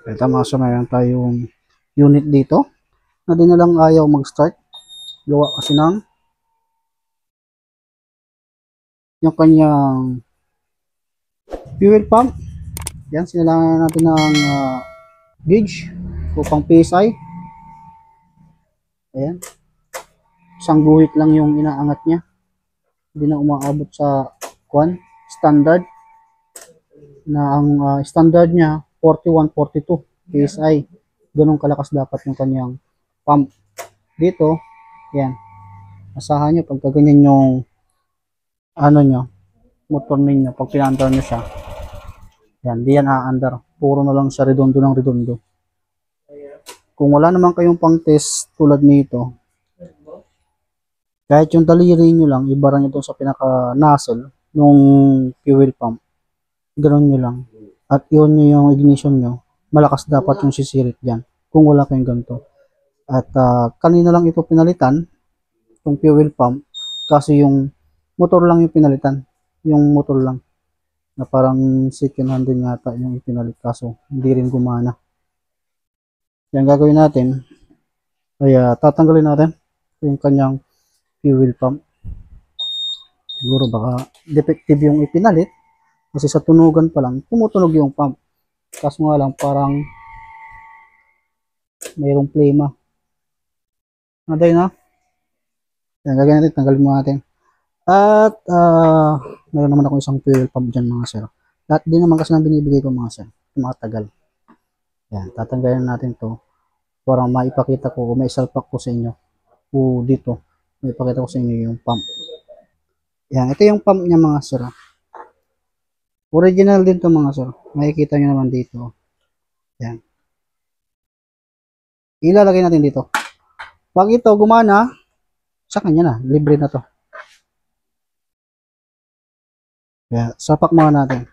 Ito mga sir, mayroon tayong unit dito na di na lang ayaw mag-start. Gawa kasi ng yung kanyang fuel pump. Yan, sinalangan natin ng gauge upang PSI. Ayan, isang guhit lang yung inaangat niya. Hindi na umaabot sa standard na ang standard niya 41-42 PSI. Ganun kalakas dapat yung kanyang pump. Dito, yan, asahan nyo pagka ganyan yung nyo, motor ninyo, pag pinandar nyo siya, yan, di yan aandar. Puro na lang siya redondo ng redondo. Kung wala naman kayong pang test tulad nito, kahit yung daliri nyo lang, ibara nyo doon sa pinaka nozzle nung fuel pump. Ganun nyo lang. At yun nyo yung ignition nyo. Malakas dapat yung sisirit dyan. Kung wala kayong ganito. At kanina lang ito pinalitan, yung fuel pump, kasi yung motor lang yung pinalitan. Yung motor lang. Na parang second hand din yata yung ipinalit, kaso hindi rin gumana. Yan gagawin natin. Kaya tatanggalin natin yung kanyang fuel pump. Siguro baka defective yung ipinalit. Kasi sa tunugan pa lang, tumutunog yung pump. Kaso nga lang, parang mayroong flame. Naday na. Yan, gagawin natin, tanggalin mo natin. At, meron naman ako isang fuel pump dyan mga sir. Lahat din naman kasi nang binibigay ko mga sir. Matagal. Yan, tatanggalin natin to. Para maipakita ko, may salpak ko sa inyo. O dito, may ipakita ko sa inyo yung pump. Yan, ito yung pump niya mga sir. Original din to mga sir. Makikita nyo naman dito. Yan. Ilalagay natin dito. Pag ito gumana, sa kanya na. Libre na to. Kaya, sapak muna natin.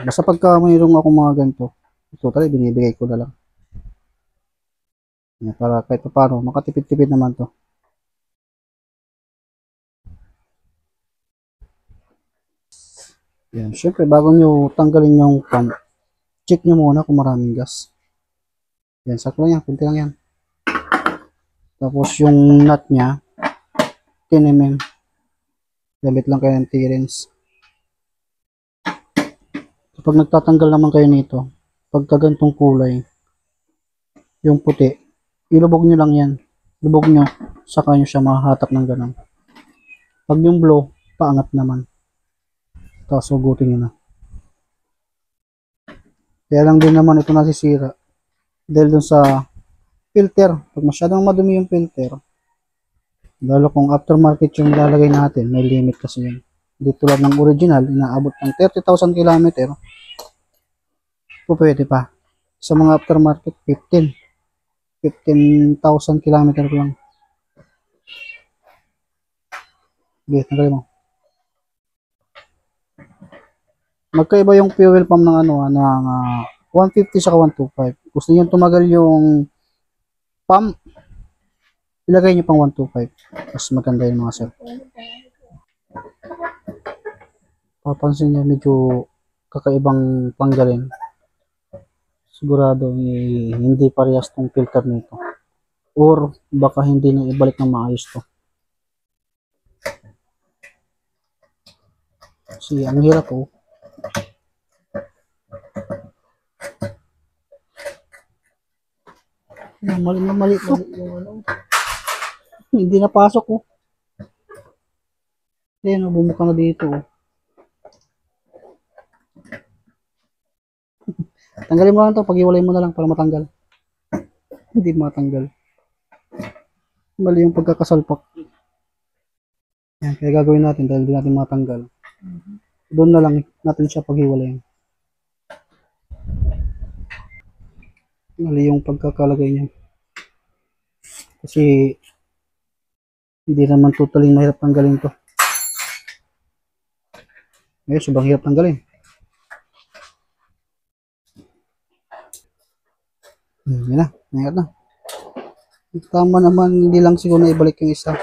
Basta pagka mayroong ako mga ganito, ito talaga binibigay ko na lang. Yan, para kahit pa paano, makatipid-tipid naman to. Yan, syempre bago nyo tanggalin yung pump, check nyo muna kung maraming gas. Yan, sakto lang yan, kunti lang yan. Tapos yung nut nya, 10 mm. Gamit lang kayo ng T-Rens. Kapag nagtatanggal naman kayo nito, pagka gantong kulay, yung puti, ilubog nyo lang yan. Lubog nyo, saka nyo siya mahatak ng ganun. Pag yung blow, paangat naman. Tapos hugutin nyo na. Kaya lang din naman ito nasisira. Dahil dun sa filter. Pag masyadong madumi yung filter, lalo kung aftermarket yung nilalagay natin, may limit kasi yun. Hindi tulad ng original, inaabot ng 30,000 km. Po pwede pa. Sa mga aftermarket, 15,000 km lang. Okay, tanggalin mo. Magkaiba yung fuel pump ng ng 150 sa 125. Gusto niyo tumagal yung pump, ilagay niyo pang 125. Mas maganda yung mga sir. Papansin niyo medyo kakaibang tanggalin. Sigurado hindi parehas tong filter nito. Or baka hindi na ibalik ng maayos to. Kasi ang hirap po. Mali na mali to. Hindi napasok oh. Ayan, bumuka na dito oh. Tanggalin mo lang to, pag-iwalay mo na lang para matanggal. Hindi matanggal. Mali yung pagkakasalpak. Yan, kaya gagawin natin dahil hindi natin matanggal. Doon na lang natin siya pag-iwalay. Mali yung pagkakalagay niya. Kasi hindi naman totaling mahirap tanggalin to. Ngayon, sobrang hirap tanggalin. Yan na, nangyat na. Tama naman, hindi lang siguro na ibalik yung isa.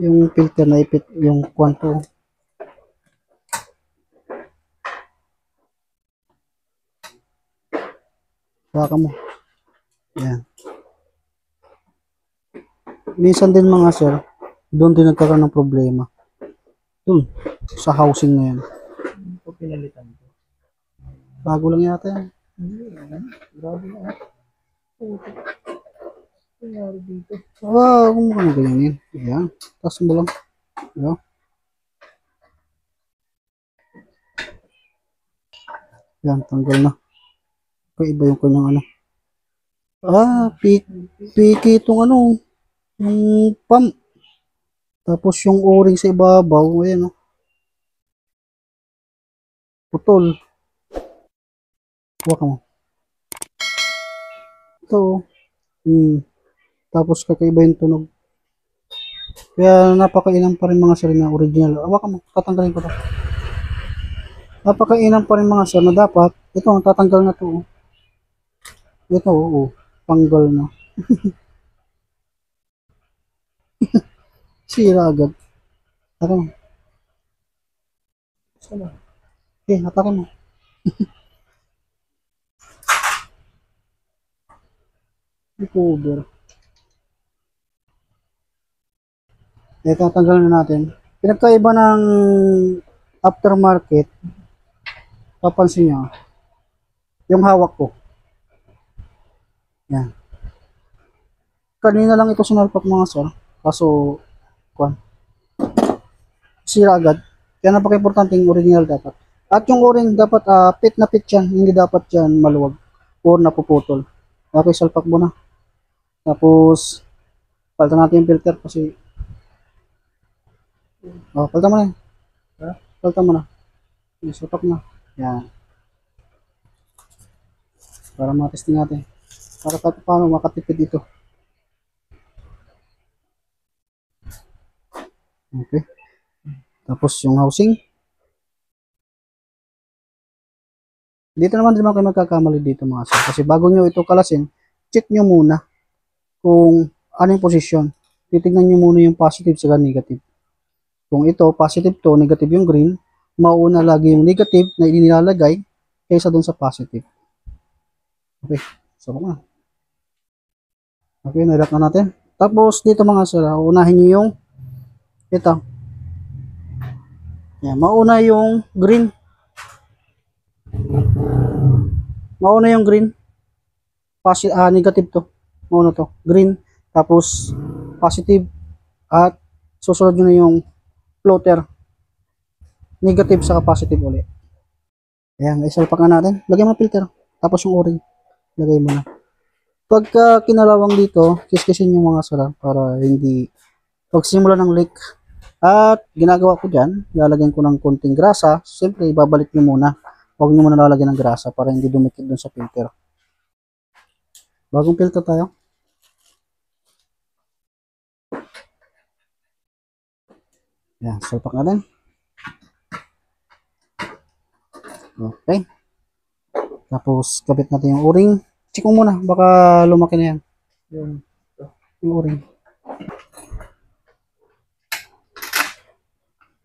Yung filter na ipit, yung kwanto. Baka mo. Yan. Minsan din mga sir, doon din nagkakaroon ng problema. Doon, sa housing na yan. Ito pinalitan ko. Bago lang yata yan. Grabe na. Puto. Nangyari dito. Kung mo ganyan. Yan. Tapos mo lang. Yan. Yan, tanggal na. Iba yung kanyang ano. Piki itong ano. Yung pump. Tapos yung o-ring sa ibabaw. Ayan o. Putol. Huwag mo. Ito. Tapos kakaiba yung tunog. Kaya napakainam pa rin mga sir na original. Hawakan mo. Tatanggalin ko to. Napakainam pa rin mga sir na dapat. Ito, tatanggal na to. Ito, oo. Tanggal na. Sira agad. Atake mo. Sana. Okay, atake mo. Recover. Tatanggal na natin. Pinagkaiba ng aftermarket, papansin nyo, yung hawak ko. Yan. Kanina lang ito sinalpak mga sir. Kaso, sira agad. Kaya napaka-importante yung original dapat. At yung o-ring dapat pit na pit yan. Hindi dapat yan maluwag or napuputol. Okay, salpak mo na. Tapos, palitan natin yung filter kasi palitan mo na. Palitan mo na. Salpak na. Yan. Para matesting natin. Para paano makatipid ito. Okay. Tapos yung housing. Dito naman din kayo magkakamali dito mga sir. Kasi bago nyo ito kalasin, check nyo muna kung ano yung posisyon. Titignan nyo muna yung positive sa negative. Kung ito, positive to, negative yung green, mauna lagi yung negative na inilalagay kaysa dun sa positive. Okay. So, na. Okay, nailock na natin. Tapos, dito mga sir, unahin nyo yung ito. Yan, mauna yung green. Mauna yung green. Negative to. Mauna to. Green. Tapos, positive. At, susunod nyo na yung floater. Negative sa positive ulit. Ayan, isalpak na natin. Lagyan mo filter. Tapos yung o-ring. Lagay mo na. Pagka kinalawang dito, kiskisin yung mga sara para hindi pagsimula ng leak. At ginagawa ko dyan, lalagyan ko ng konting grasa. Siyempre, ibabalik nyo muna. Huwag nyo muna lalagyan ng grasa para hindi dumikit dun sa filter. Bagong filter tayo. Yan, salpak natin. Okay. Tapos, kabit natin yung o-ring. Check mo muna, baka lumaki na yan. Yung o-ring.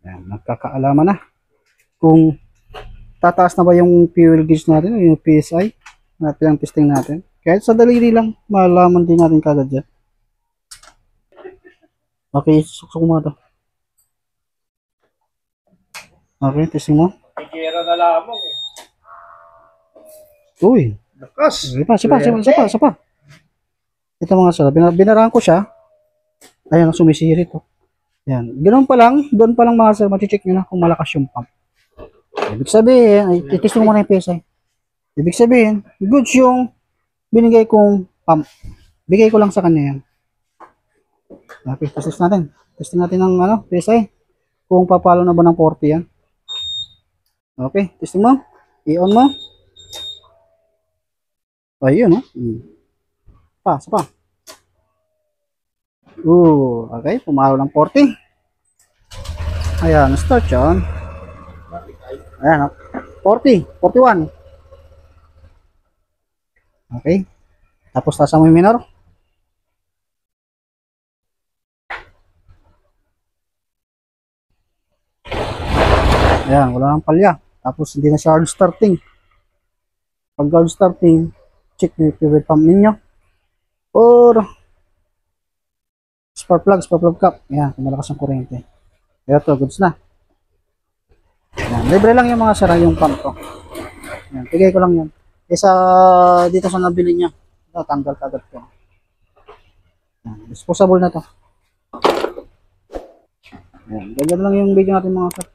Yan, nagkakaalaman na. Kung tataas na ba yung fuel gauge natin o yung PSI na pinang-testing natin. Kahit sa daliri lang, malaman din natin kagad dyan. Okay, suksok mo ito. Okay, testing mo. Kikira na lamang eh. Uy, Lakas. Sipa. Ito mga sir, binarahan ko siya. Ayan, sumisirit to. Yan, ganoon pa lang, doon pa lang mga sir, mati-check nyo na kung malakas yung pump. Ibig sabihin, itest mo muna yung PSI. Ibig sabihin, goods yung binigay kong pump. Bigay ko lang sa kanya yan. Okay, test natin. Testing natin ng PSI. Kung papalo na ba ng 40 yan. Okay, testing mo. I-on mo. Ayun, no? Sapa. Okay, pumalo ng 40. Ayan, start yan. Ayan, 40, 41. Okay. Tapos tasa mo yung minor. Ayan, wala nang palya. Tapos hindi na siya hard starting. Pag hard starting, check yung fuel pump ninyo. Or spark plug cap. Yan, kung malakas ang kuryente. Ito, goods na. Yan, libre lang yung mga sira yung pump ko. Yan, bigay ko lang yan. Kesa dito sa nabili niya, tanggal kagad ko. Yan, disposable na to. Yan, ganyan lang yung video natin mga sir.